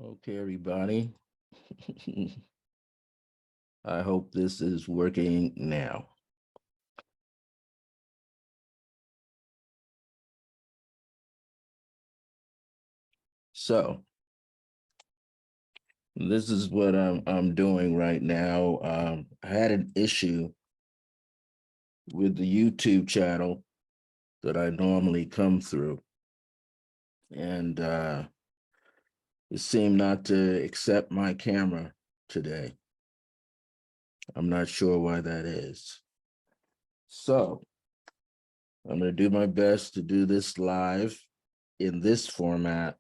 Okay, everybody. I hope this is working now. So this is what I'm doing right now. I had an issue with the YouTube channel that I normally come through, and it seemed not to accept my camera today. I'm not sure why that is. So I'm going to do my best to do this live in this format,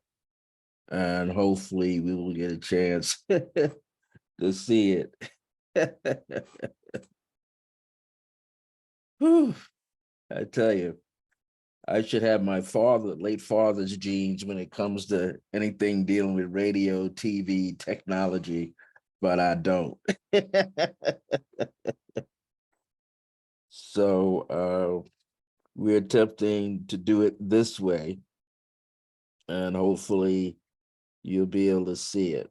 and hopefully we will get a chance to see it. Whew, I tell you, I should have my late father's genes when it comes to anything dealing with radio, TV, technology, but I don't. So we're attempting to do it this way, and hopefully you'll be able to see it.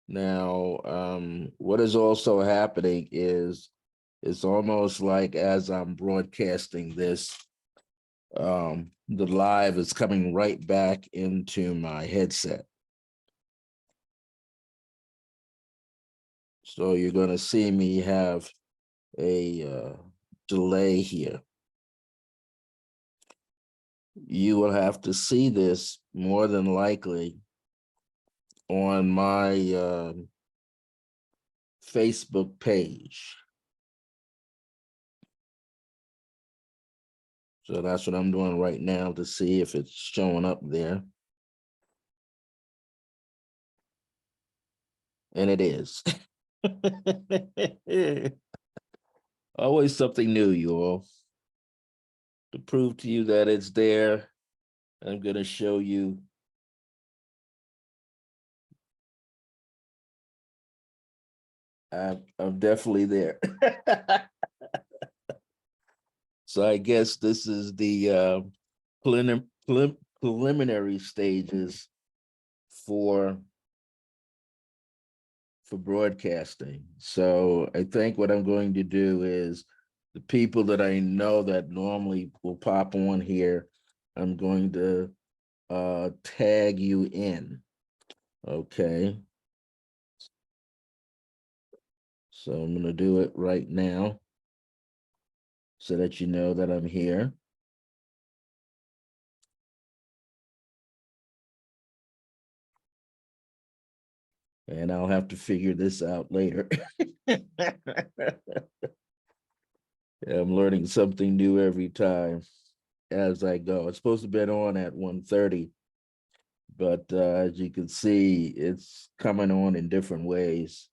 Now, what is also happening is it's almost like as I'm broadcasting this, the live is coming right back into my headset. So you're going to see me have a delay here. You will have to see this more than likely on my Facebook page. So that's what I'm doing right now to see if it's showing up there. And it is. Always something new, you all. To prove to you that it's there, I'm going to show you. I'm definitely there. So I guess this is the preliminary stages for broadcasting. So I think what I'm going to do is the people that I know that normally will pop on here, I'm going to tag you in. Okay. So I'm going to do it right now so that you know that I'm here. And I'll have to figure this out later. I'm learning something new every time as I go. It's supposed to be on at 1:30, but as you can see, it's coming on in different ways.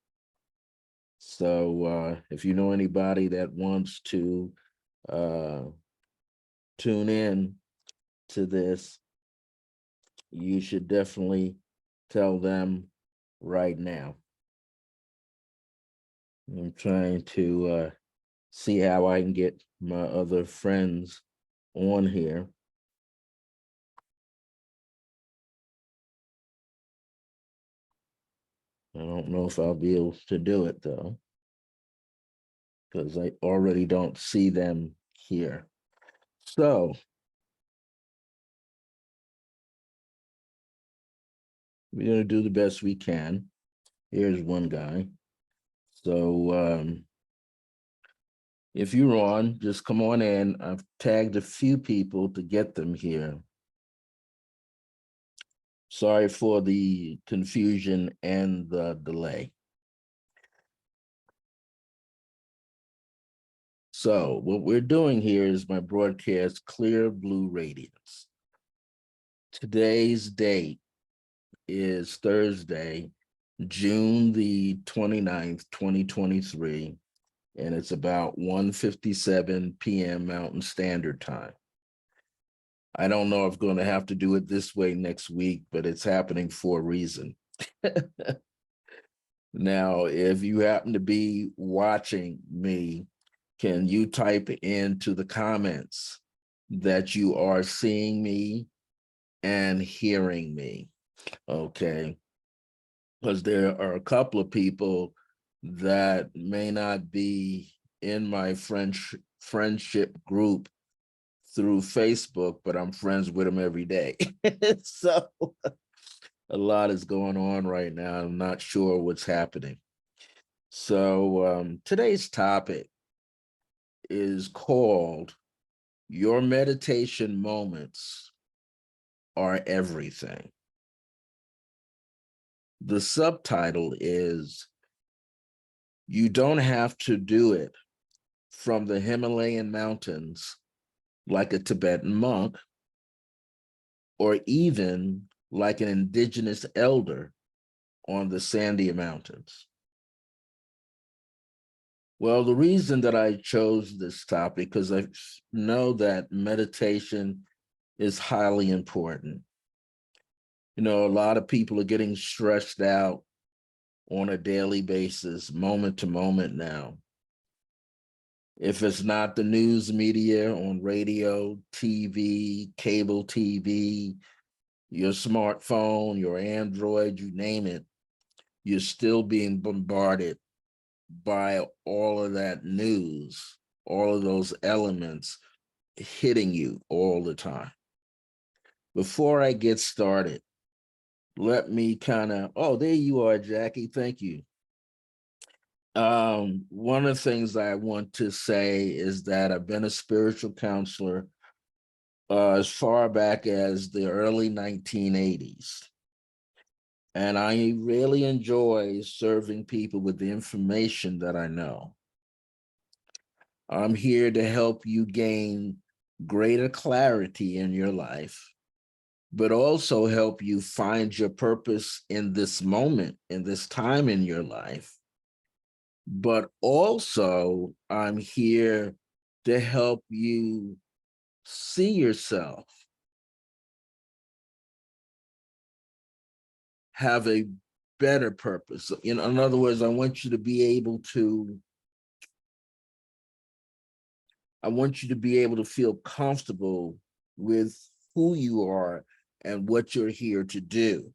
So if you know anybody that wants to uh, tune in to this, you should definitely tell them right now. I'm trying to see how I can get my other friends on here. I don't know if I'll be able to do it though, because I already don't see them here. So we're going to do the best we can. Here's one guy. So if you're on, just come on in. I've tagged a few people to get them here. Sorry for the confusion and the delay. So what we're doing here is my broadcast, Clear Blue Radiance. Today's date is Thursday, June the 29th, 2023, and it's about 1:57 p.m. Mountain Standard Time. I don't know if I'm going to have to do it this way next week, but it's happening for a reason. Now, if you happen to be watching me, can you type into the comments that you are seeing me and hearing me. Okay. Because there are a couple of people that may not be in my friendship group through Facebook, but I'm friends with them every day. So a lot is going on right now. I'm not sure what's happening. So today's topic is called Your Meditation Moments Are Everything. The subtitle is You Don't Have to Do It from the Himalayan mountains like a Tibetan monk, or even like an indigenous elder on the Sandia Mountains. Well, the reason that I chose this topic, because I know that meditation is highly important. You know, a lot of people are getting stressed out on a daily basis, moment to moment now. If it's not the news media on radio, TV, cable TV, your smartphone, your Android, you name it, you're still being bombarded by all of that news, all of those elements hitting you all the time. Before I get started, let me oh, there you are, Jackie. Thank you. One of the things I want to say is that I've been a spiritual counselor as far back as the early 1980s. And I really enjoy serving people with the information that I know. I'm here to help you gain greater clarity in your life, but also help you find your purpose in this moment, in this time in your life. But also, I'm here to help you see yourself, have a better purpose. In other words, I want you to be able to feel comfortable with who you are and what you're here to do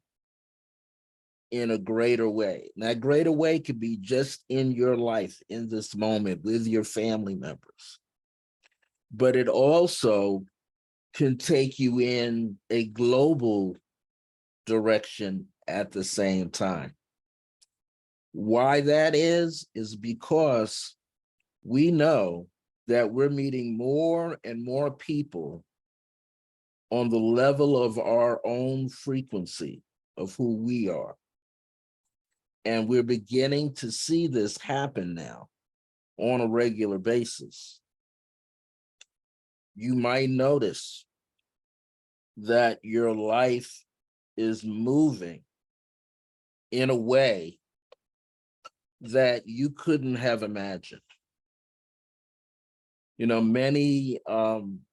in a greater way. And that greater way could be just in your life, in this moment, with your family members. But it also can take you in a global direction at the same time. Why that is because we know that we're meeting more and more people on the level of our own frequency of who we are. And we're beginning to see this happen now on a regular basis. You might notice that your life is moving in a way that you couldn't have imagined. You know, many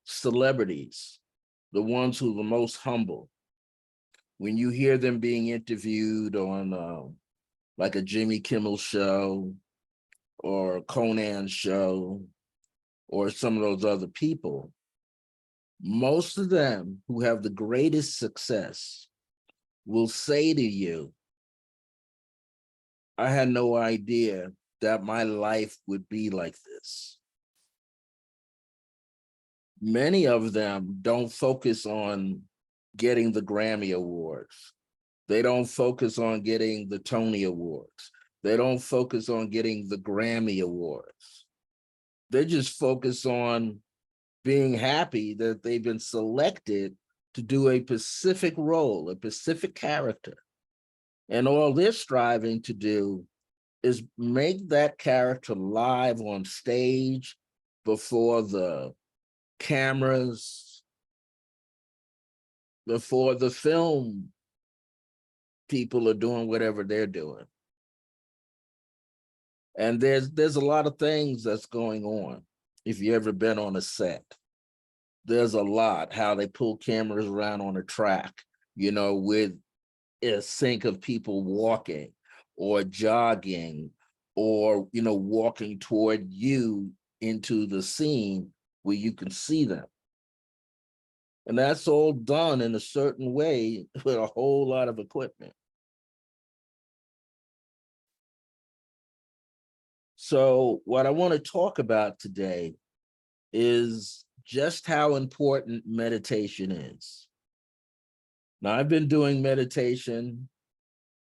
celebrities, the ones who are the most humble, when you hear them being interviewed on like a Jimmy Kimmel show or Conan show or some of those other people, most of them who have the greatest success will say to you, I had no idea that my life would be like this. Many of them don't focus on getting the Grammy Awards. They don't focus on getting the Tony Awards. They don't focus on getting the Grammy Awards. They just focus on being happy that they've been selected to do a specific role, a specific character. And all they're striving to do is make that character live on stage before the cameras, before the film people are doing whatever they're doing. And there's a lot of things that's going on. If you ever been on a set, there's a lot how they pull cameras around on a track, you know, with a sync of people walking or jogging or, you know, walking toward you into the scene where you can see them. And that's all done in a certain way with a whole lot of equipment. So what I want to talk about today is just how important meditation is. Now, I've been doing meditation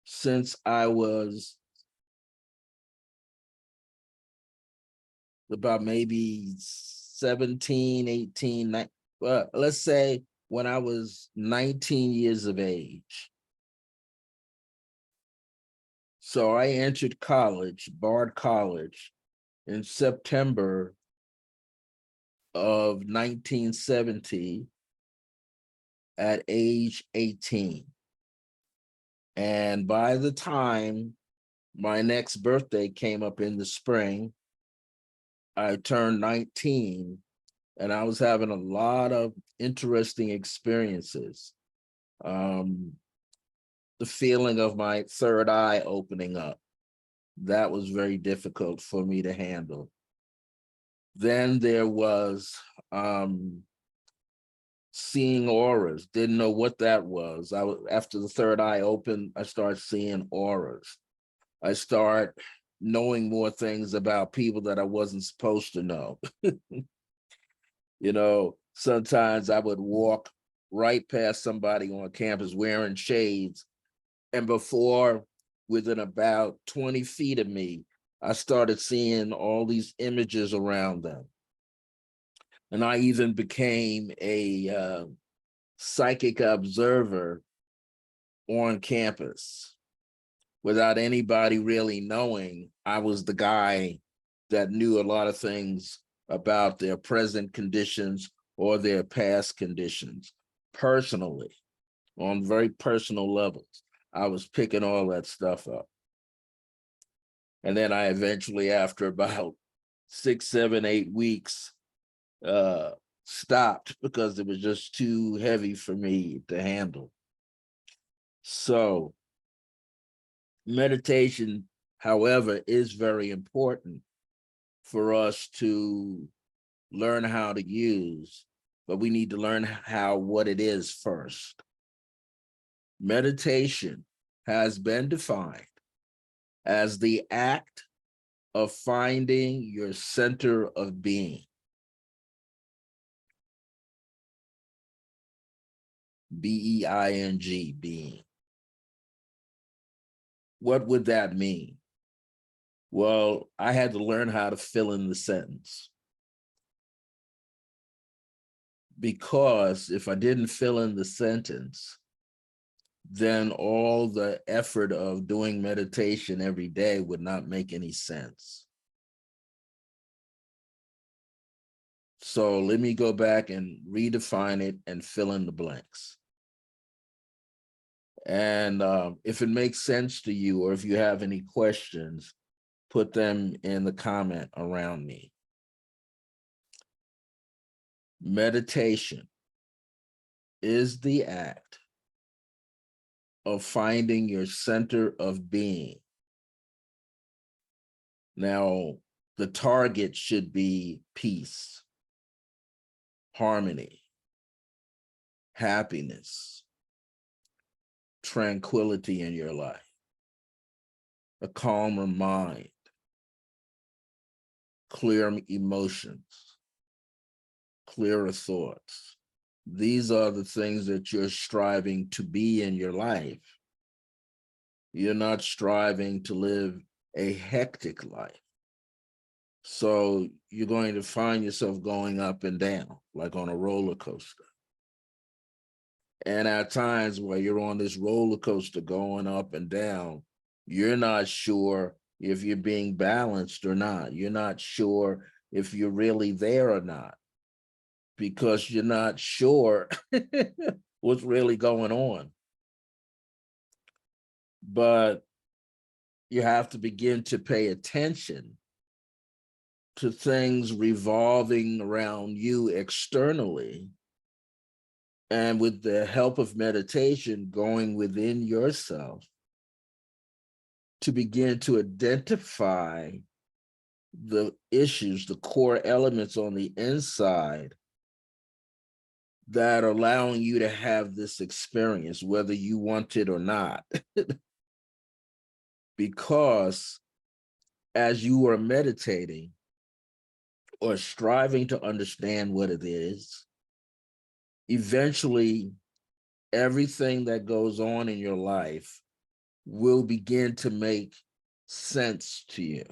since I was about maybe 17, 18, let's say when I was 19 years of age. So I entered college, Bard College, in September of 1970 at age 18. And by the time my next birthday came up in the spring, I turned 19, and I was having a lot of interesting experiences. The feeling of my third eye opening up, that was very difficult for me to handle. Then there was seeing auras, didn't know what that was. After the third eye opened, I started seeing auras. I start knowing more things about people that I wasn't supposed to know. You know, sometimes I would walk right past somebody on campus wearing shades, and before, within about 20 feet of me, I started seeing all these images around them. And I even became a psychic observer on campus without anybody really knowing. I was the guy that knew a lot of things about their present conditions or their past conditions personally, on very personal levels. I was picking all that stuff up. And then I eventually, after about 6, 7, 8 weeks, stopped because it was just too heavy for me to handle. So meditation, however, is very important for us to learn how to use, but we need to learn what it is first. Meditation has been defined as the act of finding your center of being. B-E-I-N-G, being. What would that mean? Well, I had to learn how to fill in the sentence. Because if I didn't fill in the sentence, then all the effort of doing meditation every day would not make any sense. So let me go back and redefine it and fill in the blanks. And if it makes sense to you, or if you have any questions, put them in the comment around me. Meditation is the act of finding your center of being. Now, the target should be peace, harmony, happiness, tranquility in your life, a calmer mind, clear emotions, clearer thoughts. These are the things that you're striving to be in your life. You're not striving to live a hectic life. So you're going to find yourself going up and down, like on a roller coaster. And at times where you're on this roller coaster going up and down, you're not sure if you're being balanced or not. You're not sure if you're really there or not, because you're not sure what's really going on. But you have to begin to pay attention to things revolving around you externally. And with the help of meditation, going within yourself to begin to identify the issues, the core elements on the inside that are allowing you to have this experience, whether you want it or not. Because as you are meditating or striving to understand what it is, eventually everything that goes on in your life will begin to make sense to you.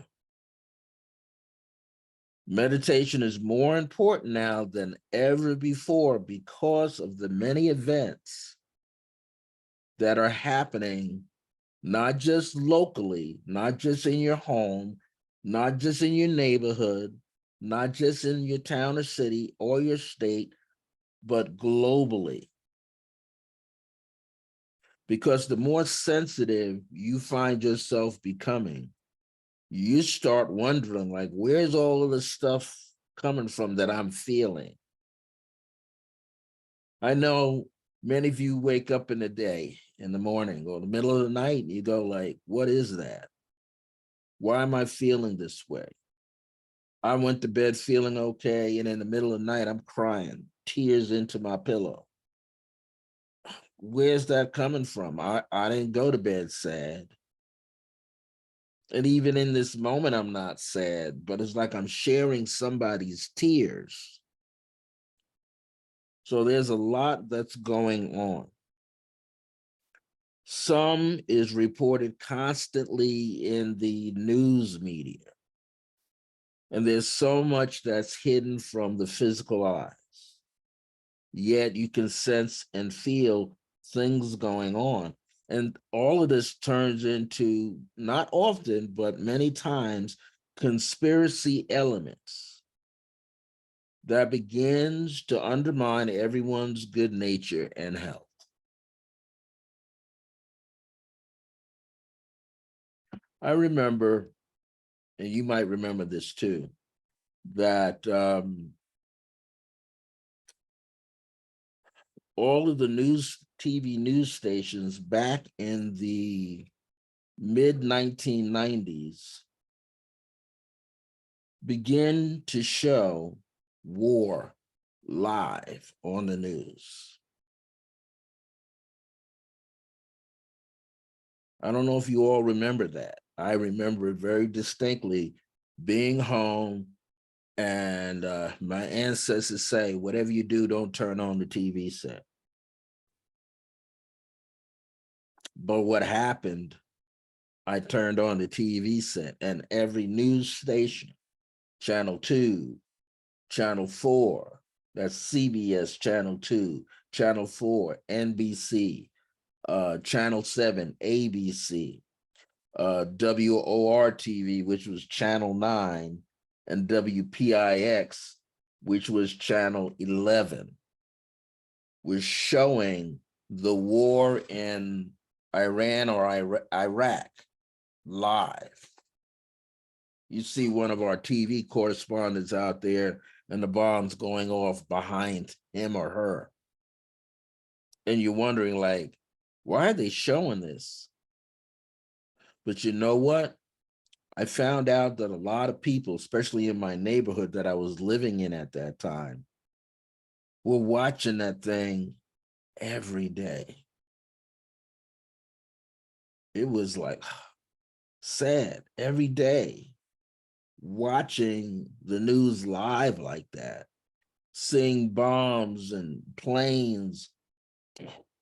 Meditation is more important now than ever before because of the many events that are happening, not just locally, not just in your home, not just in your neighborhood, not just in your town or city or your state, but globally. Because the more sensitive you find yourself becoming, you start wondering, like, where's all of the stuff coming from that I'm feeling? I know many of you wake up in the day, in the morning or the middle of the night, and you go like, what is that? Why am I feeling this way? I went to bed feeling okay, and in the middle of the night, I'm crying, tears into my pillow. Where's that coming from? I didn't go to bed sad. And even in this moment, I'm not sad, but it's like I'm sharing somebody's tears. So there's a lot that's going on. Some is reported constantly in the news media. And there's so much that's hidden from the physical eyes. Yet you can sense and feel things going on. And all of this turns into, not often, but many times, conspiracy elements that begins to undermine everyone's good nature and health. I remember, and you might remember this too, that all of the TV news stations back in the mid 1990s begin to show war live on the news. I don't know if you all remember that. I remember it very distinctly, being home, and my ancestors say, whatever you do, don't turn on the TV set. But what happened, I turned on the TV set, and every news station, Channel 2, Channel 4, that's CBS Channel 2, Channel 4, NBC, Channel 7, ABC, WOR TV, which was Channel 9, and WPIX, which was Channel 11, was showing the war in Iran or Iraq live. You see one of our TV correspondents out there and the bombs going off behind him or her. And you're wondering, like, why are they showing this? But you know what? I found out that a lot of people, especially in my neighborhood that I was living in at that time, were watching that thing every day. It was like sad every day watching the news live like that, seeing bombs and planes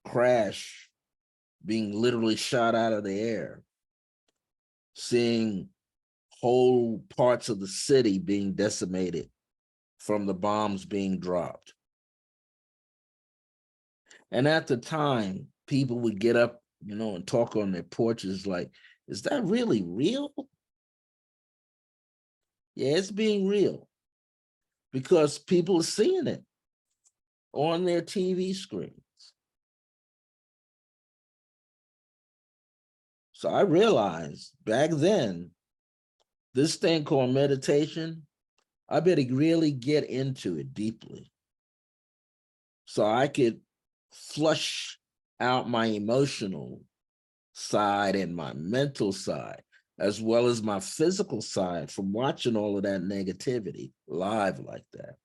crash, being literally shot out of the air, seeing whole parts of the city being decimated from the bombs being dropped. And at the time, people would get up, and talk on their porches like, is that really real? Yeah, it's being real because people are seeing it on their TV screens. So I realized back then, this thing called meditation, I better really get into it deeply so I could flush out my emotional side and my mental side, as well as my physical side from watching all of that negativity live like that.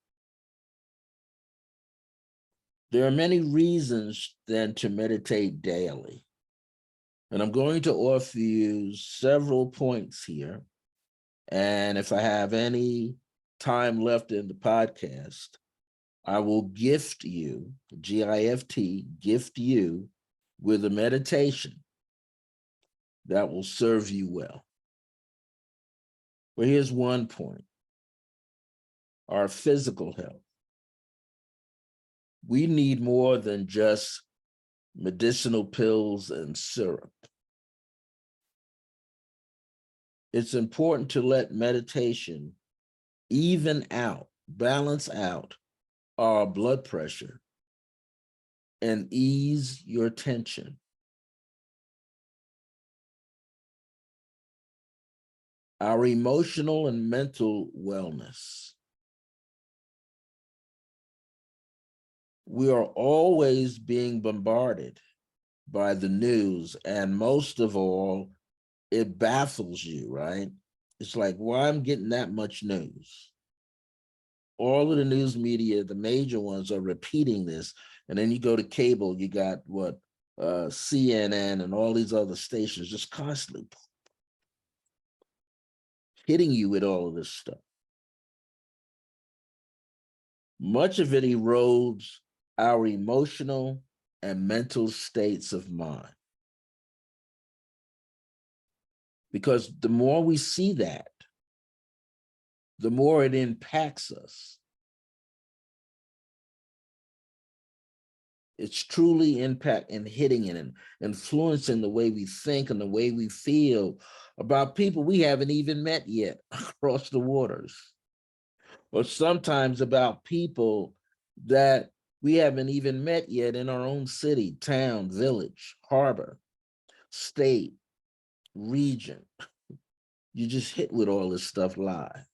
There are many reasons then to meditate daily. And I'm going to offer you several points here. And if I have any time left in the podcast, I will gift you, G-I-F-T, gift you with a meditation that will serve you well. Well, here's one point: our physical health. We need more than just medicinal pills and syrup. It's important to let meditation even out, balance out our blood pressure and ease your tension. Our emotional and mental wellness. We are always being bombarded by the news, and most of all, it baffles you, right? It's like, why I'm getting that much news? All of the news media, the major ones, are repeating this. And then you go to cable, you got what, CNN and all these other stations just constantly hitting you with all of this stuff. Much of it erodes our emotional and mental states of mind. Because the more we see that, the more it impacts us. It's truly impact and hitting and influencing the way we think and the way we feel about people we haven't even met yet across the waters, or sometimes about people that we haven't even met yet in our own city, town, village, harbor, state, region. You just hit with all this stuff live.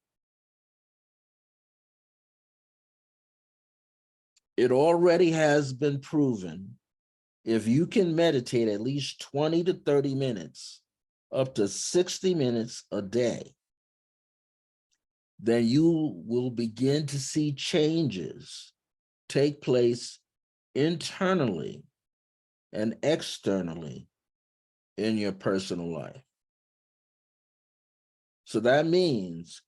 It already has been proven, if you can meditate at least 20 to 30 minutes, up to 60 minutes a day, then you will begin to see changes take place internally and externally in your personal life. So that means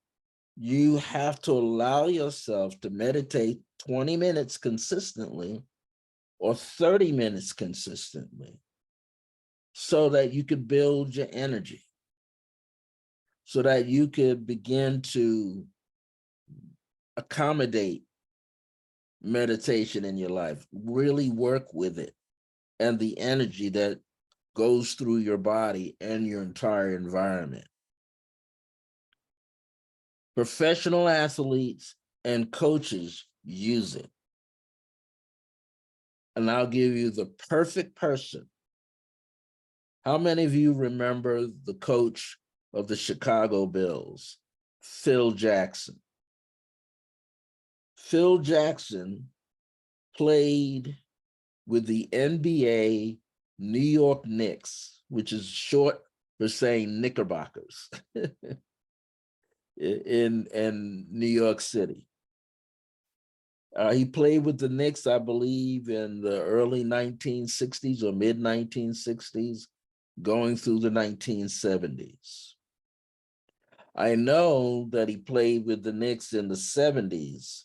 you have to allow yourself to meditate 20 minutes consistently or 30 minutes consistently so that you could build your energy, so that you could begin to accommodate meditation in your life, really work with it and the energy that goes through your body and your entire environment. Professional athletes and coaches use it. And I'll give you the perfect person. How many of you remember the coach of the Chicago Bulls, Phil Jackson? Phil Jackson played with the NBA New York Knicks, which is short for saying Knickerbockers, in New York City. He played with the Knicks, I believe, in the early 1960s or mid 1960s, going through the 1970s. I know that he played with the Knicks in the 70s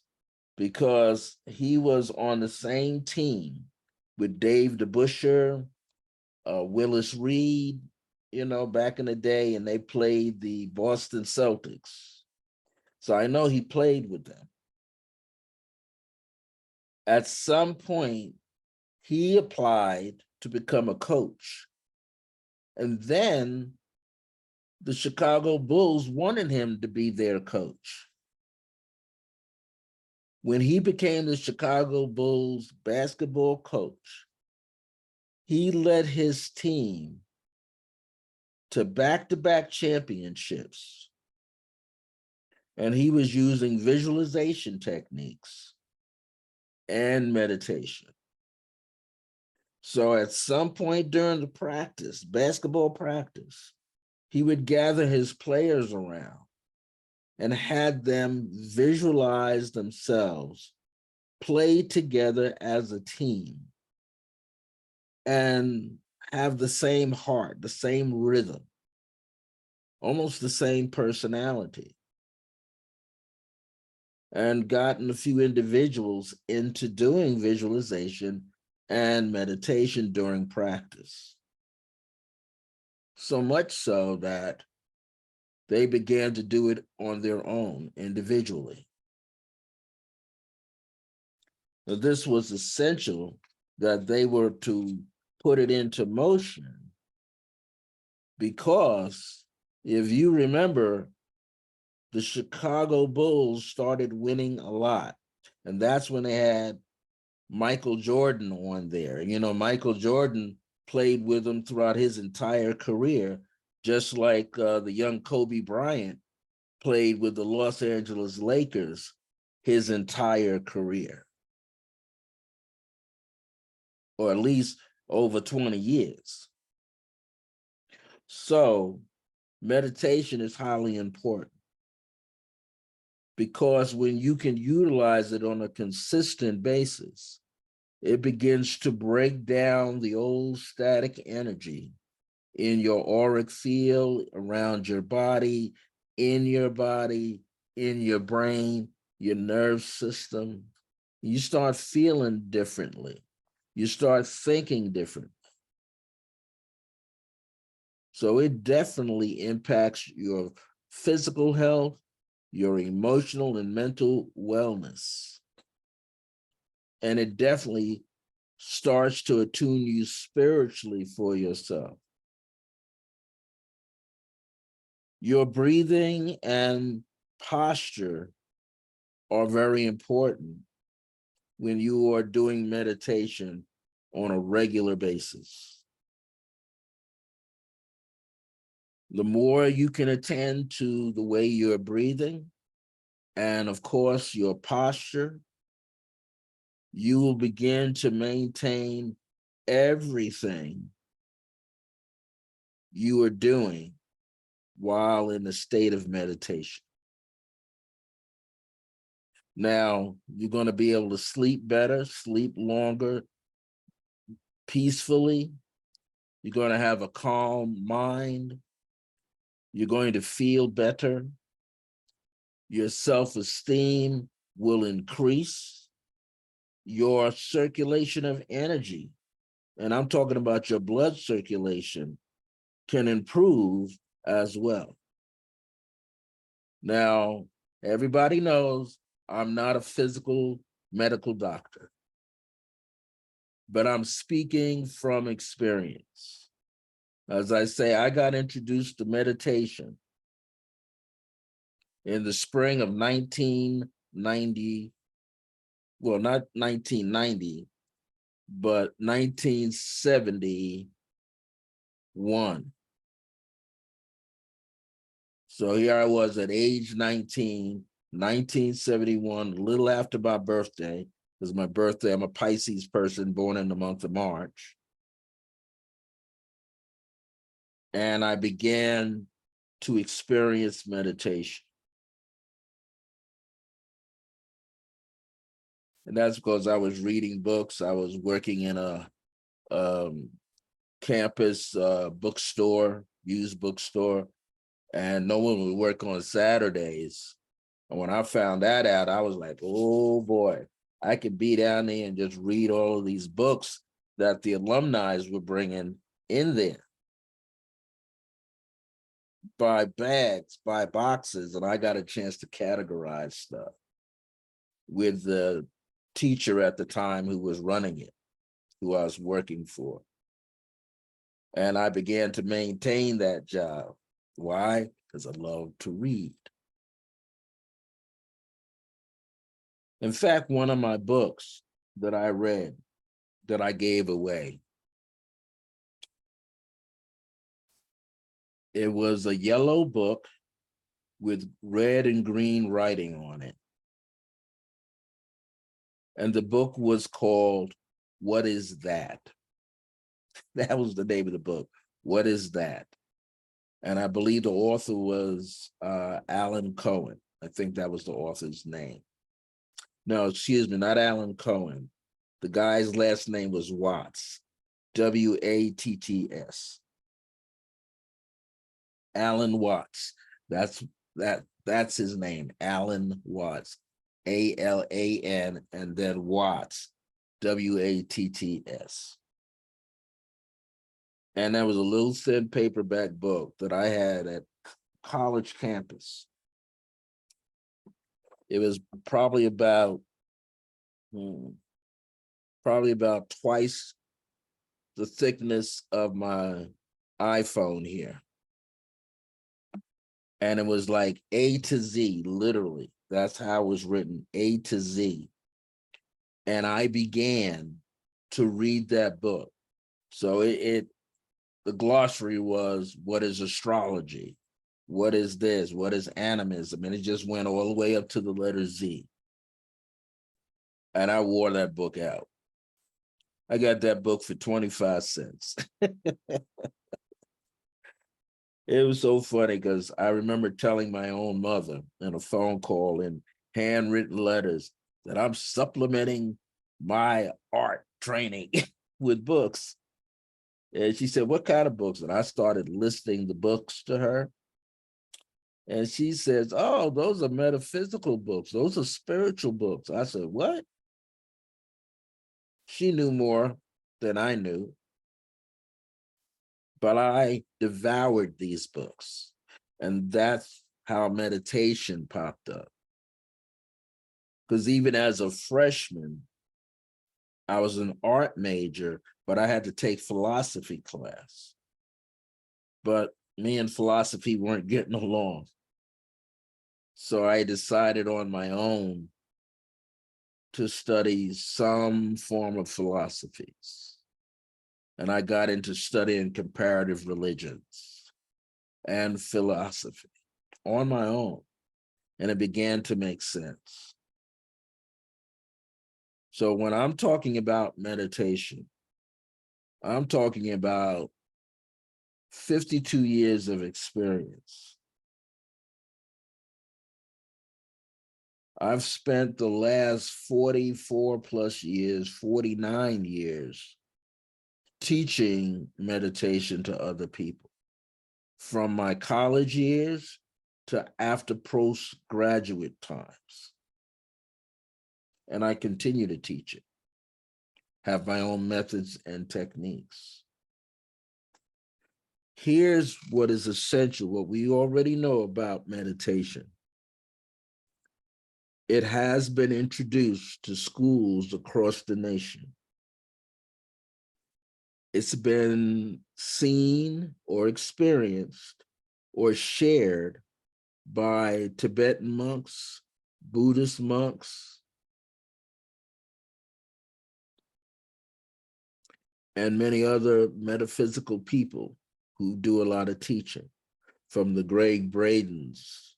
because he was on the same team with Dave DeBusschere, Willis Reed, back in the day, and they played the Boston Celtics. So I know he played with them. At some point, he applied to become a coach. And then the Chicago Bulls wanted him to be their coach. When he became the Chicago Bulls basketball coach, he led his team to back-to-back championships. And he was using visualization techniques and meditation. So at some point during the practice, basketball practice, he would gather his players around and had them visualize themselves play together as a team and have the same heart, the same rhythm, almost the same personality, and gotten a few individuals into doing visualization and meditation during practice. So much so that they began to do it on their own individually. Now, this was essential that they were to put it into motion, because if you remember, the Chicago Bulls started winning a lot. And that's when they had Michael Jordan on there. You know, Michael Jordan played with them throughout his entire career, just like the young Kobe Bryant played with the Los Angeles Lakers his entire career, or at least over 20 years. So meditation is highly important, because when you can utilize it on a consistent basis, it begins to break down the old static energy in your auric field, around your body, in your body, in your brain, your nerve system. You start feeling differently. You start thinking differently. So it definitely impacts your physical health, your emotional and mental wellness. And it definitely starts to attune you spiritually for yourself. Your breathing and posture are very important when you are doing meditation on a regular basis. The more you can attend to the way you're breathing, and of course, your posture, you will begin to maintain everything you are doing while in a state of meditation. Now, you're going to be able to sleep better, sleep longer, peacefully. You're going to have a calm mind. You're going to feel better. Your self-esteem will increase. Your circulation of energy, and I'm talking about your blood circulation, can improve as well. Now, everybody knows I'm not a physical medical doctor, but I'm speaking from experience. As I say, I got introduced to meditation in the spring of 1990, well, not 1990, but 1971. So here I was at age 19, 1971, a little after my birthday, because my birthday, I'm a Pisces person born in the month of March. And I began to experience meditation. And that's because I was reading books. I was working in a campus bookstore, used bookstore, and no one would work on Saturdays. And when I found that out, I was like, oh boy, I could be down there and just read all of these books that the alumni were bringing in there. By bags, by boxes, and I got a chance to categorize stuff with the teacher at the time who was running it, who I was working for. And I began to maintain that job. Why? Because I love to read. In fact, one of my books that I read, that I gave away, it was a yellow book with red and green writing on it. And the book was called, What Is That? That was the name of the book. What Is That? And I believe the author was Alan Cohen. I think that was the author's name. No, excuse me, not Alan Cohen. The guy's last name was Watts, Watts. Alan Watts. That's his name, Alan Watts. ALAN and then Watts, WATTS. And that was a little thin paperback book that I had at college campus. It was probably about twice the thickness of my iPhone here. And it was like A to Z, literally. That's how it was written, A to Z. And I began to read that book. So the glossary was, what is astrology? What is this? What is animism? And it just went all the way up to the letter Z. And I wore that book out. I got that book for 25 cents. It was so funny because I remember telling my own mother in a phone call in handwritten letters that I'm supplementing my art training with books. And she said, what kind of books? And I started listing the books to her. And she says, oh, those are metaphysical books. Those are spiritual books. I said, what? She knew more than I knew. But I devoured these books. And that's how meditation popped up. Because even as a freshman, I was an art major, but I had to take philosophy class. But me and philosophy weren't getting along. So I decided on my own to study some form of philosophies. And I got into studying comparative religions and philosophy on my own. And it began to make sense. So when I'm talking about meditation, I'm talking about 52 years of experience. I've spent the last 44 plus years, 49 years, teaching meditation to other people, from my college years to after postgraduate times. And I continue to teach it, have my own methods and techniques. Here's what is essential, what we already know about meditation. It has been introduced to schools across the nation. It's been seen or experienced or shared by Tibetan monks, Buddhist monks, and many other metaphysical people who do a lot of teaching, from the Gregg Bradens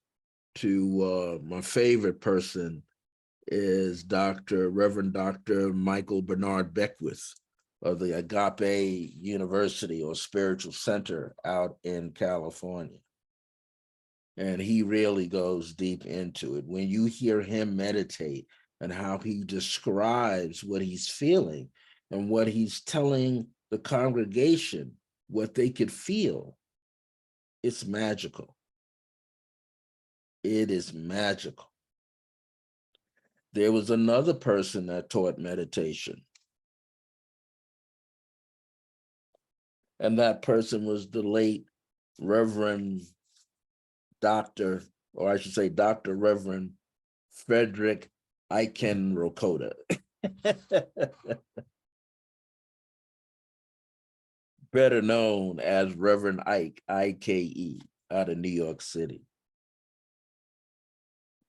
to my favorite person is Reverend Dr. Michael Bernard Beckwith of the Agape University or Spiritual Center out in California. And he really goes deep into it. When you hear him meditate and how he describes what he's feeling and what he's telling the congregation, what they could feel, it's magical. It is magical. There was another person that taught meditation. And that person was the late Reverend Dr., or I should say Dr. Reverend Frederick Aiken Rokota. Better known as Reverend Ike, IKE, out of New York City.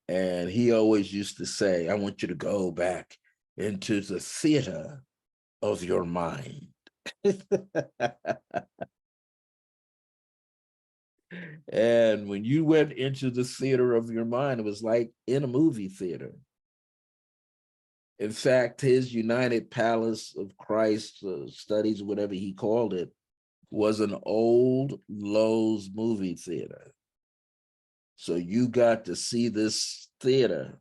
And he always used to say, I want you to go back into the theater of your mind. And when you went into the theater of your mind, it was like in a movie theater. In fact, his United Palace of Christ studies, whatever he called it, was an old Lowe's movie theater. So you got to see this theater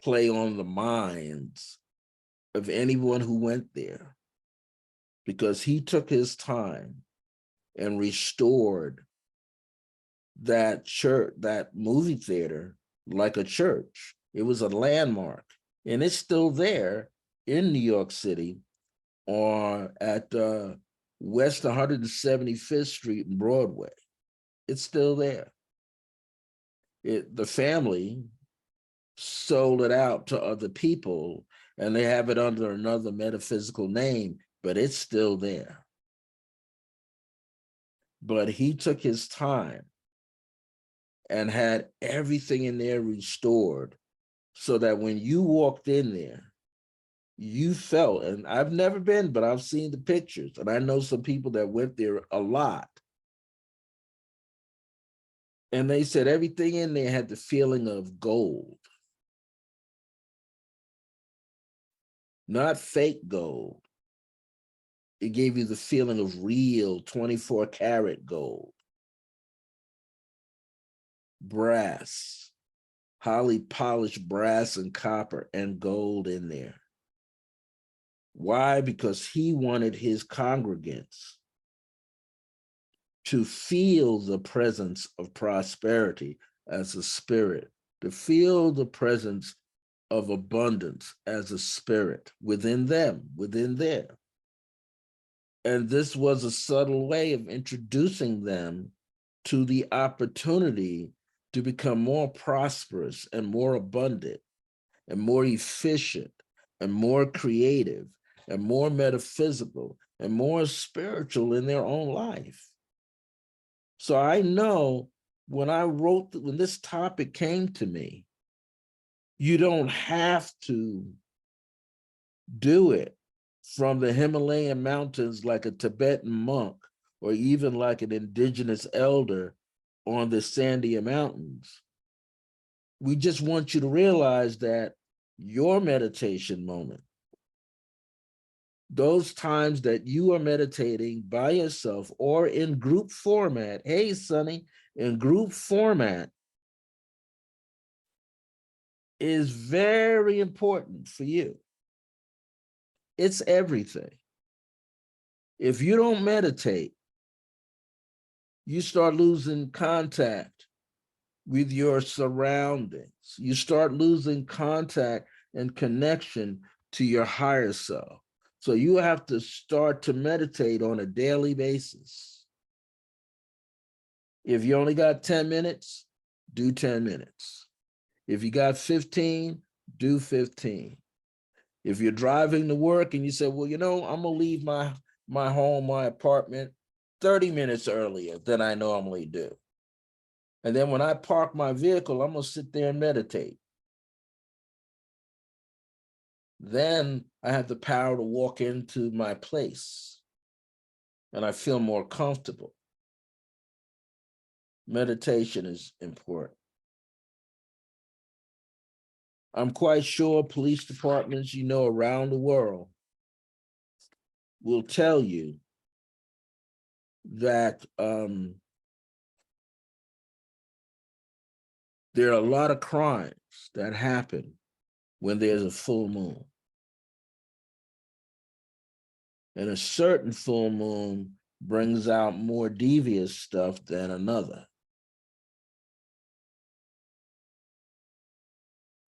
play on the minds of anyone who went there, because he took his time and restored that church, that movie theater, like a church. It was a landmark, and it's still there in New York City, or at West 175th Street and Broadway. It's still there. The family sold it out to other people, and they have it under another metaphysical name, but it's still there. But he took his time and had everything in there restored, so that when you walked in there, you felt, and I've never been, but I've seen the pictures, and I know some people that went there a lot. And they said everything in there had the feeling of gold, not fake gold. It gave you the feeling of real 24 karat gold, brass, highly polished brass and copper and gold in there. Why? Because he wanted his congregants to feel the presence of prosperity as a spirit, to feel the presence of abundance as a spirit within them, within there. And this was a subtle way of introducing them to the opportunity to become more prosperous and more abundant and more efficient and more creative and more metaphysical and more spiritual in their own life. So I know when when this topic came to me, you don't have to do it from the Himalayan mountains like a Tibetan monk or even like an indigenous elder on the Sandia Mountains. We just want you to realize that your meditation moment, those times that you are meditating by yourself or in group format, hey, Sonny, in group format, is very important for you. It's everything. If you don't meditate, you start losing contact with your surroundings. You start losing contact and connection to your higher self. So you have to start to meditate on a daily basis. If you only got 10 minutes, do 10 minutes. If you got 15, do 15. If you're driving to work and you say, well, you know, I'm gonna leave my home, my apartment 30 minutes earlier than I normally do. And then when I park my vehicle, I'm gonna sit there and meditate. Then I have the power to walk into my place and I feel more comfortable. Meditation is important. I'm quite sure police departments, you know, around the world will tell you that there are a lot of crimes that happen when there's a full moon. And a certain full moon brings out more devious stuff than another.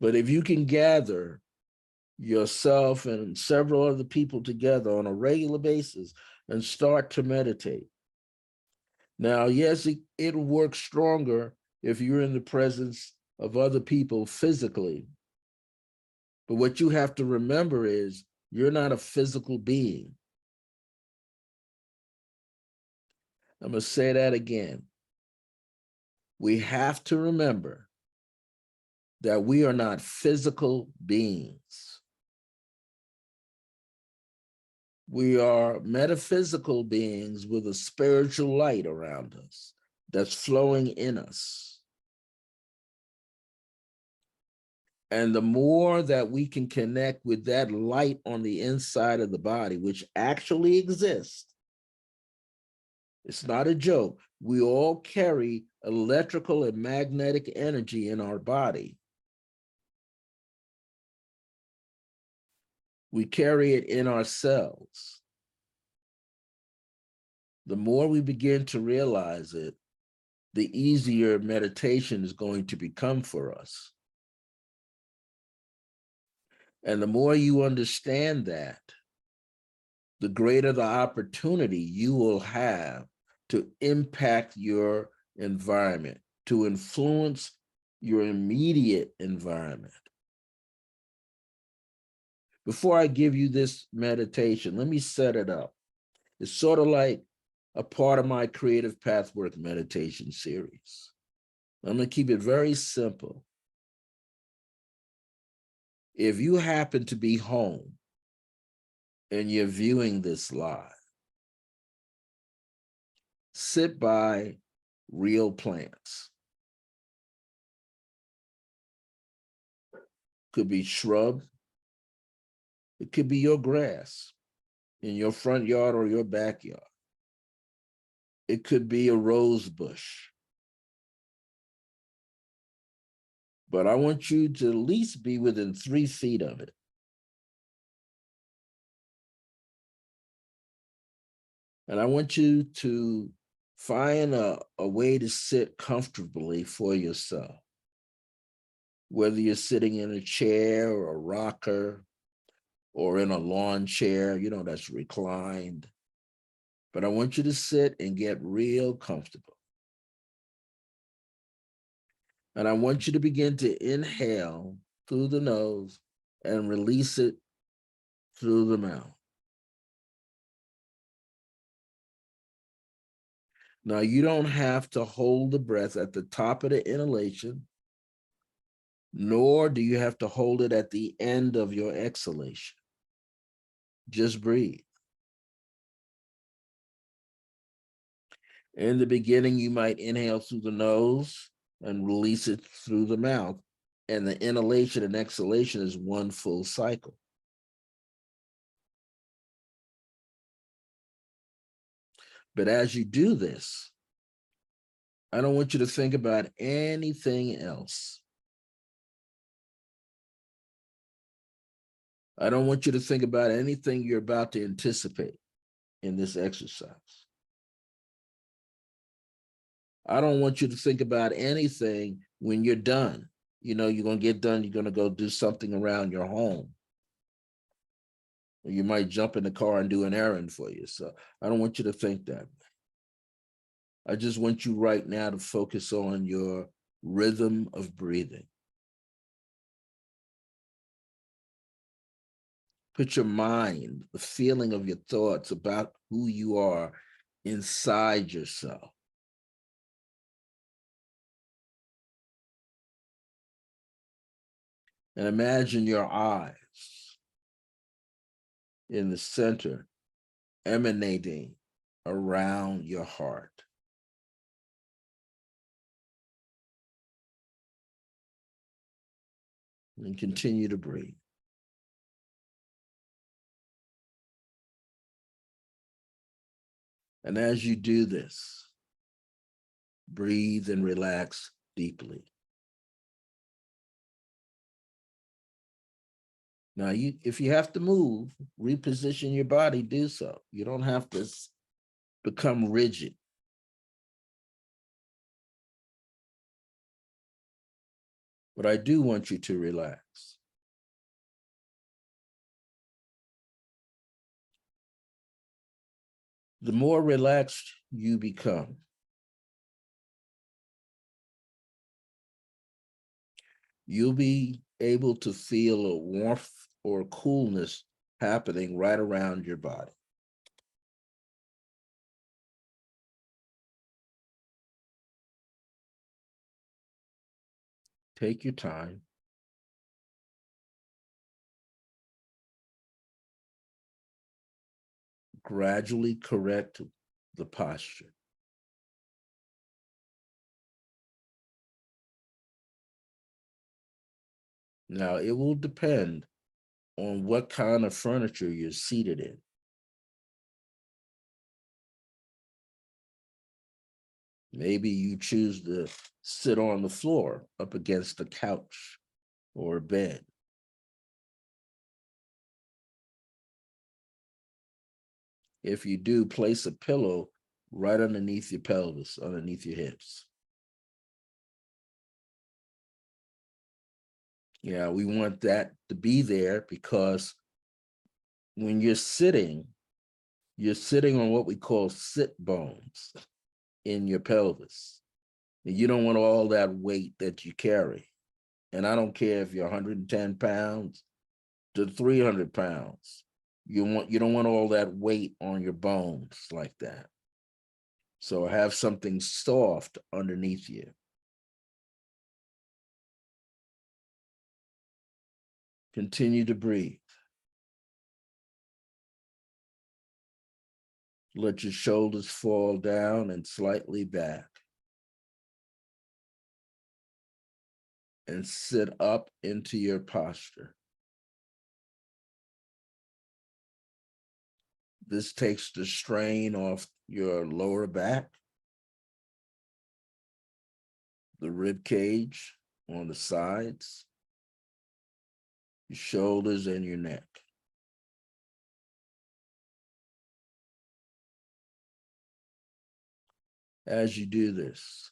But if you can gather yourself and several other people together on a regular basis and start to meditate. Now, yes, it'll work stronger if you're in the presence of other people physically. But what you have to remember is you're not a physical being. I'm going to say that again. We have to remember that we are not physical beings. We are metaphysical beings with a spiritual light around us that's flowing in us. And the more that we can connect with that light on the inside of the body, which actually exists, it's not a joke. We all carry electrical and magnetic energy in our body. We carry it in ourselves. The more we begin to realize it, the easier meditation is going to become for us. And the more you understand that, the greater the opportunity you will have to impact your environment, to influence your immediate environment. Before I give you this meditation, let me set it up. It's sort of like a part of my Creative Pathwork meditation series. I'm going to keep it very simple. If you happen to be home and you're viewing this live, sit by real plants. Could be shrub. It could be your grass in your front yard or your backyard. It could be a rose bush. But I want you to at least be within 3 feet of it. And I want you to find a way to sit comfortably for yourself. Whether you're sitting in a chair or a rocker or in a lawn chair, that's reclined. But I want you to sit and get real comfortable. And I want you to begin to inhale through the nose and release it through the mouth. Now, you don't have to hold the breath at the top of the inhalation, nor do you have to hold it at the end of your exhalation. Just breathe. In the beginning, you might inhale through the nose and release it through the mouth. And the inhalation and exhalation is one full cycle. But as you do this, I don't want you to think about anything else. I don't want you to think about anything you're about to anticipate in this exercise. I don't want you to think about anything when you're done. You're going to get done, you're going to go do something around your home. Or you might jump in the car and do an errand for you. So I don't want you to think that. I just want you right now to focus on your rhythm of breathing. Put your mind, the feeling of your thoughts about who you are inside yourself. And imagine your eyes in the center, emanating around your heart. And continue to breathe. And as you do this, breathe and relax deeply. Now, if you have to move, reposition your body, do so. You don't have to become rigid. But I do want you to relax. The more relaxed you become, you'll be able to feel a warmth or coolness happening right around your body. Take your time. Gradually correct the posture. Now, it will depend on what kind of furniture you're seated in. Maybe you choose to sit on the floor up against a couch or a bed. If you do, place a pillow right underneath your pelvis, underneath your hips. Yeah, we want that to be there because when you're sitting on what we call sit bones in your pelvis. And you don't want all that weight that you carry. And I don't care if you're 110 pounds to 300 pounds. You don't want all that weight on your bones like that. So have something soft underneath you. Continue to breathe. Let your shoulders fall down and slightly back. And sit up into your posture. This takes the strain off your lower back, the rib cage on the sides, your shoulders, and your neck. As you do this,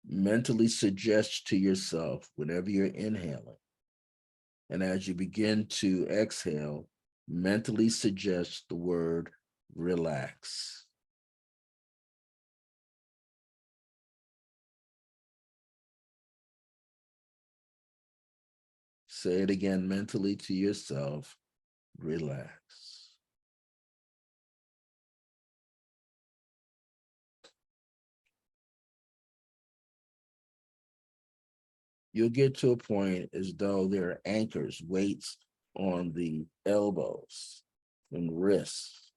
mentally suggest to yourself whenever you're inhaling, and as you begin to exhale, mentally suggest the word relax. Say it again mentally to yourself, relax. You'll get to a point as though there are anchors, weights on the elbows and wrists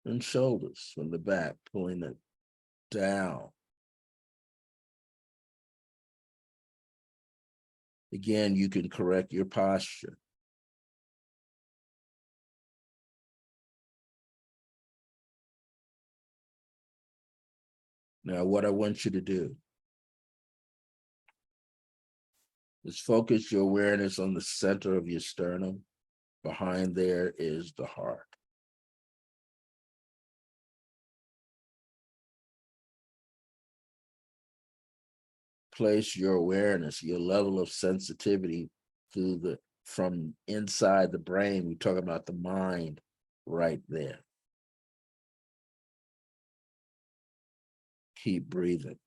and shoulders from the back, pulling it down. Again, you can correct your posture. Now, what I want you to do is focus your awareness on the center of your sternum. Behind there is the heart. Place your awareness, your level of sensitivity from inside the brain. We talk about the mind right there. Keep breathing.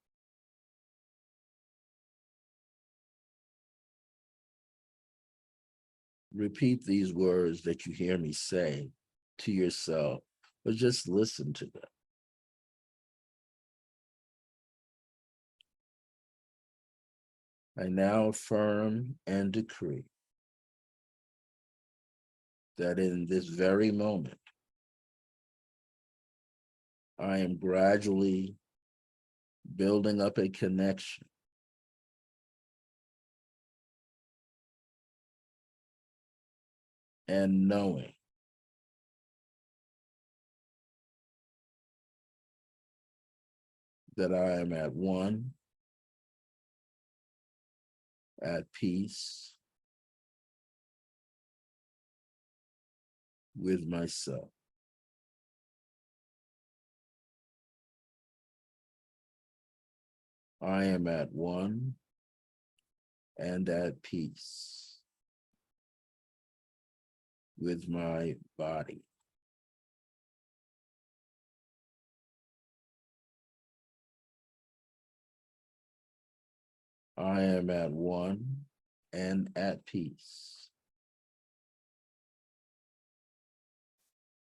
Repeat these words that you hear me say to yourself, or just listen to them. I now affirm and decree that in this very moment, I am gradually building up a connection and knowing that I am at one, at peace with myself. I am at one and at peace with my body. I am at one and at peace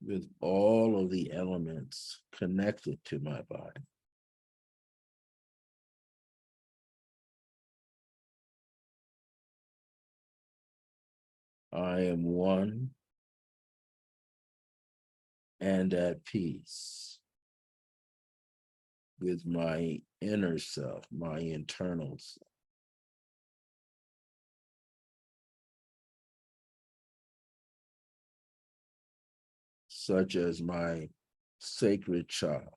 with all of the elements connected to my body. I am one and at peace with my inner self, my internal self. Such as my sacred child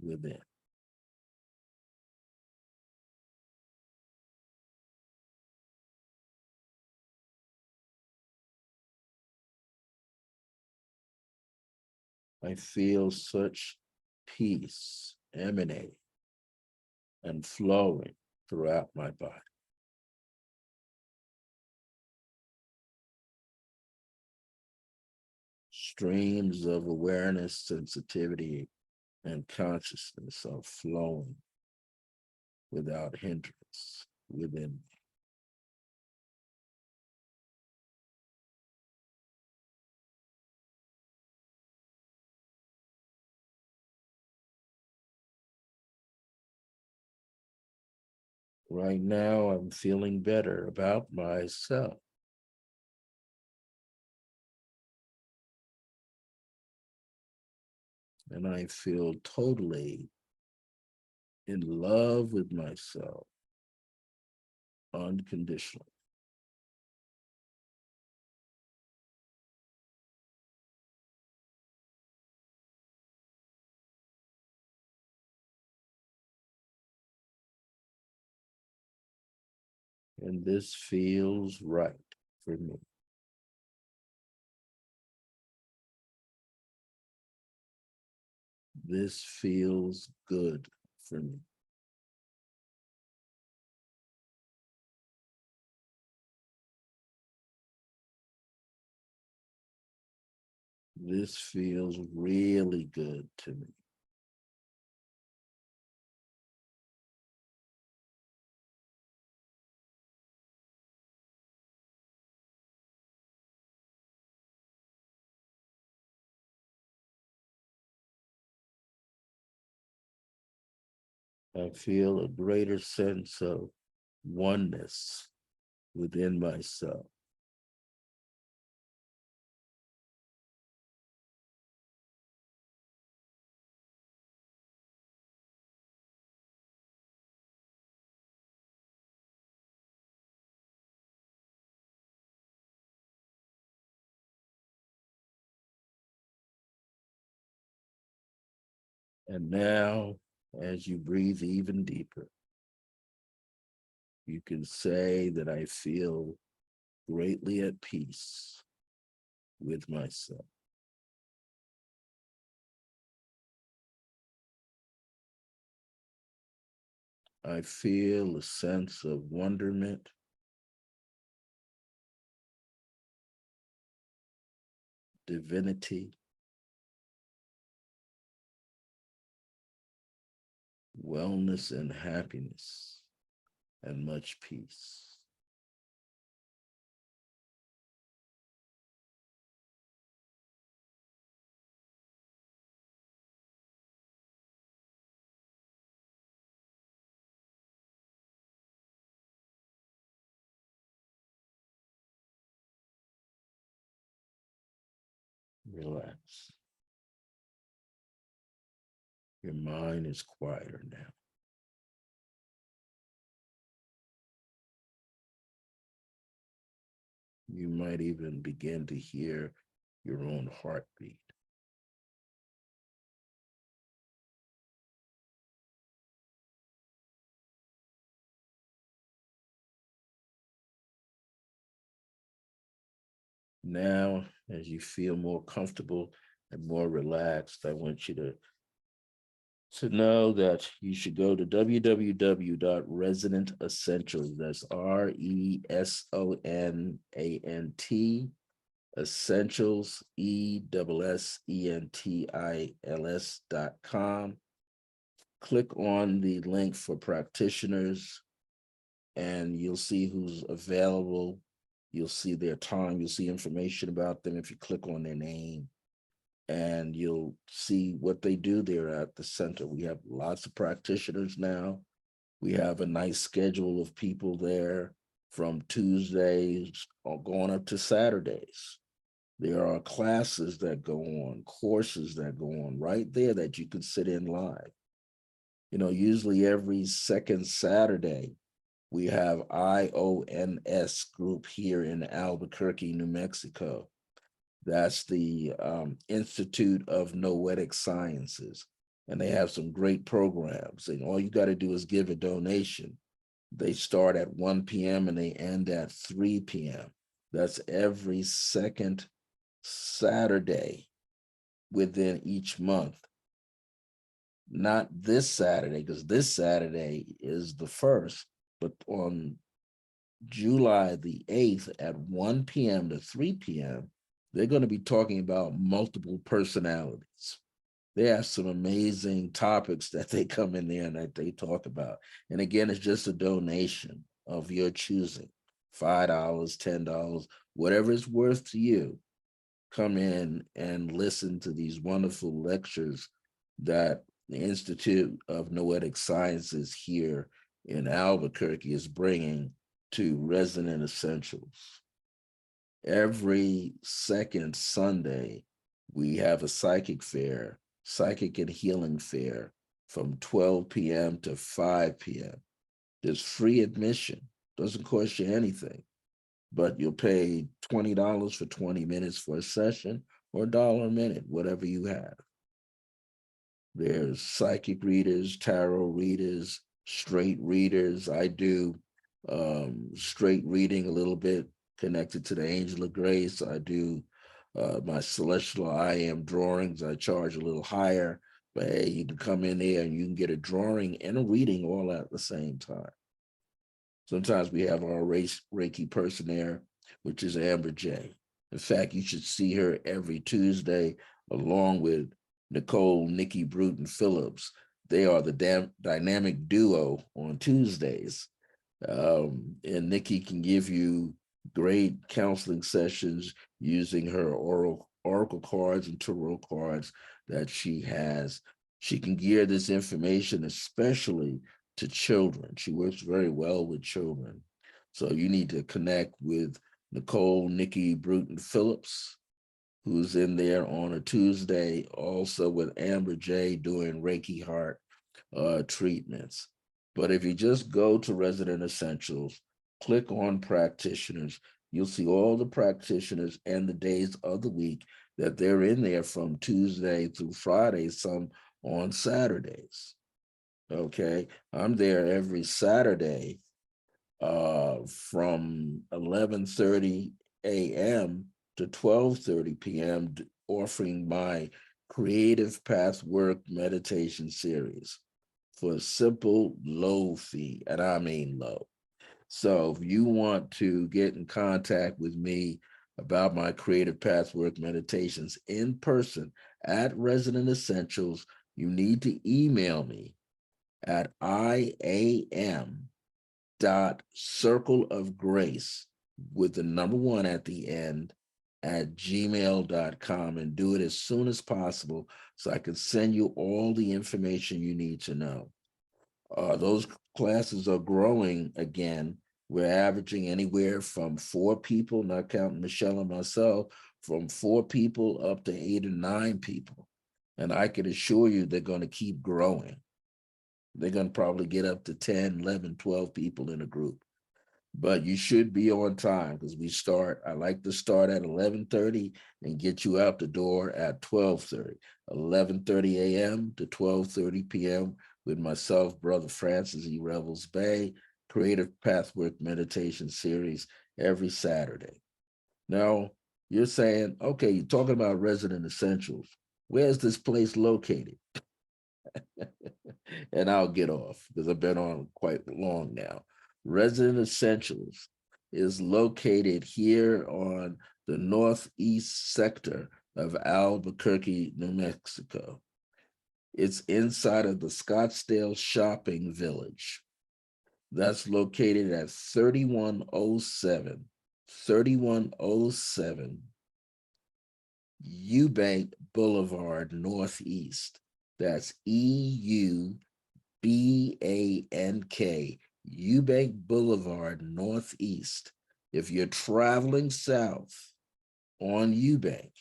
within. I feel such peace emanating and flowing throughout my body. Streams of awareness, sensitivity, and consciousness are flowing without hindrance within me. Right now, I'm feeling better about myself. And I feel totally in love with myself unconditionally. And this feels right for me. This feels good for me. This feels really good to me. I feel a greater sense of oneness within myself. And now, as you breathe even deeper, you can say that I feel greatly at peace with myself. I feel a sense of wonderment, divinity, wellness, and happiness, and much peace. Relax. Your mind is quieter now. You might even begin to hear your own heartbeat. Now, as you feel more comfortable and more relaxed, I want you to know that you should go to www.resonantessentials. That's RESONANT essentials, ESSENTILS.com. Click on the link for practitioners and you'll see who's available. You'll see their time. You'll see information about them if you click on their name, and you'll see what they do there at the center. We have lots of practitioners now. We have a nice schedule of people there from Tuesdays going up to Saturdays. There are classes that go on, courses that go on right there that you can sit in live. You know, usually every second Saturday, we have IONS group here in Albuquerque, New Mexico. That's the Institute of Noetic Sciences. And they have some great programs. And all you got to do is give a donation. They start at 1 p.m. and they end at 3 p.m. That's every second Saturday. within each month. Not this Saturday, because this Saturday is the 1st, but on July the 8th at 1 p.m. to 3 p.m., they're going to be talking about multiple personalities. They have some amazing topics that they come in there and that they talk about. And again, it's just a donation of your choosing, $5, $10, whatever it's worth to you. Come in and listen to these wonderful lectures that the Institute of Noetic Sciences here in Albuquerque is bringing to Resonant Essentials. Every second Sunday, we have a psychic fair, psychic and healing fair from 12 p.m. to 5 p.m. There's free admission, doesn't cost you anything, but you'll pay $20 for 20 minutes for a session or $1 a minute, whatever you have. There's psychic readers, tarot readers, straight readers. I do straight reading a little bit connected to the Angel of Grace. I do my celestial I am drawings. I charge a little higher, but hey, you can come in there and you can get a drawing and a reading all at the same time. Sometimes we have our Reiki person there, which is Amber J. In fact, you should see her every Tuesday along with Nicole, Nikki Bruton Phillips. They are the dynamic duo on Tuesdays. And Nikki can give you great counseling sessions using her oracle cards and tarot cards that she has. She can gear this information especially to children. She works very well with children. So you need to connect with Nicole, Nikki Bruton Phillips, who's in there on a Tuesday, also with Amber J doing Reiki heart treatments. But if you just go to Resonant Essentials, click on practitioners, you'll see all the practitioners and the days of the week that they're in there from Tuesday through Friday, some on Saturdays. Okay, I'm there every Saturday from 11:30 a.m. to 12:30 p.m. offering my creative path work meditation series for a simple low fee, and I mean low. So if you want to get in contact with me about my creative path work meditations in person at Resonant Essentials, you need to email me at iam.circleofgrace with the number 1 at the end at gmail.com, and do it as soon as possible so I can send you all the information you need to know. Those classes are growing again. We're averaging anywhere from 4 people, not counting Michelle and myself, from 4 people up to 8 or 9 people. And I can assure you they're going to keep growing. They're going to probably get up to 10, 11, 12 people in a group. But you should be on time because I like to start at 11:30 and get you out the door at 12:30. 11:30 a.m. to 12:30 p.m. with myself, Brother Francis E. Revels Bay, Creative Pathwork Meditation Series every Saturday. Now, you're saying, okay, you're talking about Resonant Essentials. Where's this place located? And I'll get off because I've been on quite long now. Resonant Essentials is located here on the northeast sector of Albuquerque, New Mexico. It's inside of the Scottsdale Shopping Village. That's located at 3107 Eubank Boulevard Northeast. That's EUBANK, Eubank Boulevard Northeast. If you're traveling south on Eubank,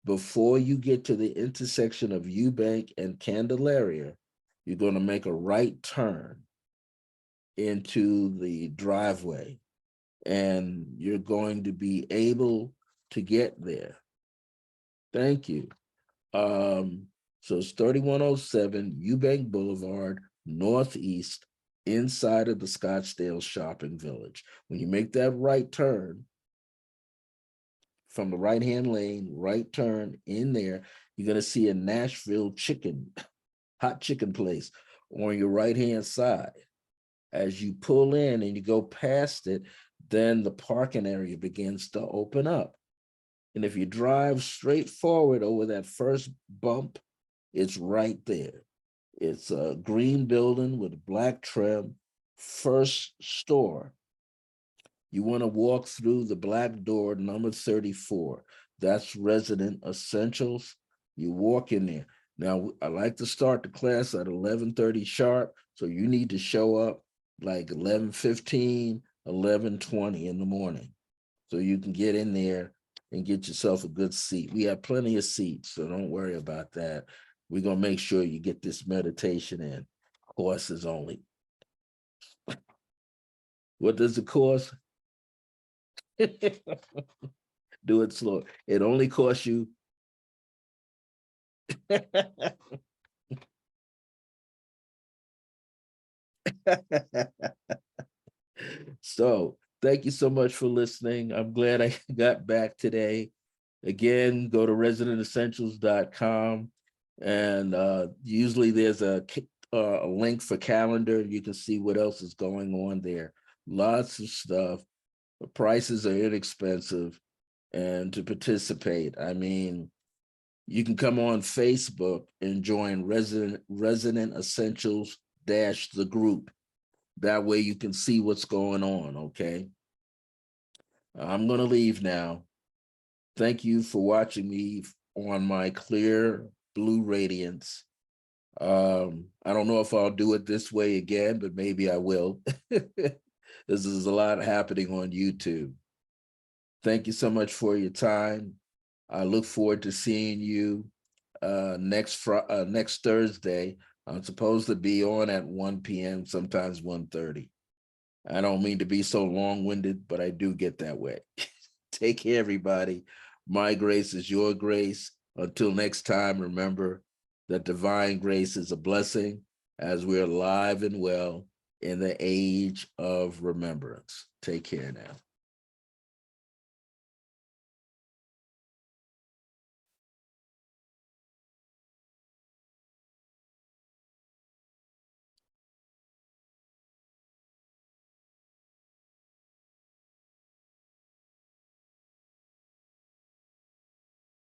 before you get to the intersection of Eubank and Candelaria, you're going to make a right turn into the driveway, and you're going to be able to get there. Thank you. So it's 3107 Eubank Boulevard, Northeast, inside of the Scottsdale Shopping Village. When you make that right turn, from the right-hand lane, right turn in there, you're going to see a Nashville chicken, hot chicken place on your right-hand side. As you pull in and you go past it, then the parking area begins to open up. And if you drive straight forward over that first bump, it's right there. It's a green building with black trim, first store. You want to walk through the black door, number 34. That's Resident Essentials. You walk in there. Now, I like to start the class at 11:30 sharp, so you need to show up like 11:15, 11:20 in the morning, so you can get in there and get yourself a good seat. We have plenty of seats, so don't worry about that. We're going to make sure you get this meditation in. Course is only. What does it cost? Do it slow. It only costs you. So thank you so much for listening. I'm glad I got back today. Again, go to residentessentials.com, and usually there's a link for calendar. You can see what else is going on there. Lots of stuff. The prices are inexpensive, and to participate, I mean, you can come on Facebook and join Resident Essentials dash the group. That way you can see what's going on, okay? I'm going to leave now. Thank you for watching me on my clear blue radiance. I don't know if I'll do it this way again, but maybe I will. This is a lot happening on YouTube. Thank you so much for your time. I look forward to seeing you next Thursday. I'm supposed to be on at 1 p.m., sometimes 1:30. I don't mean to be so long-winded, but I do get that way. Take care, everybody. My grace is your grace. Until next time, remember that divine grace is a blessing as we're alive and well in the age of remembrance. Take care now.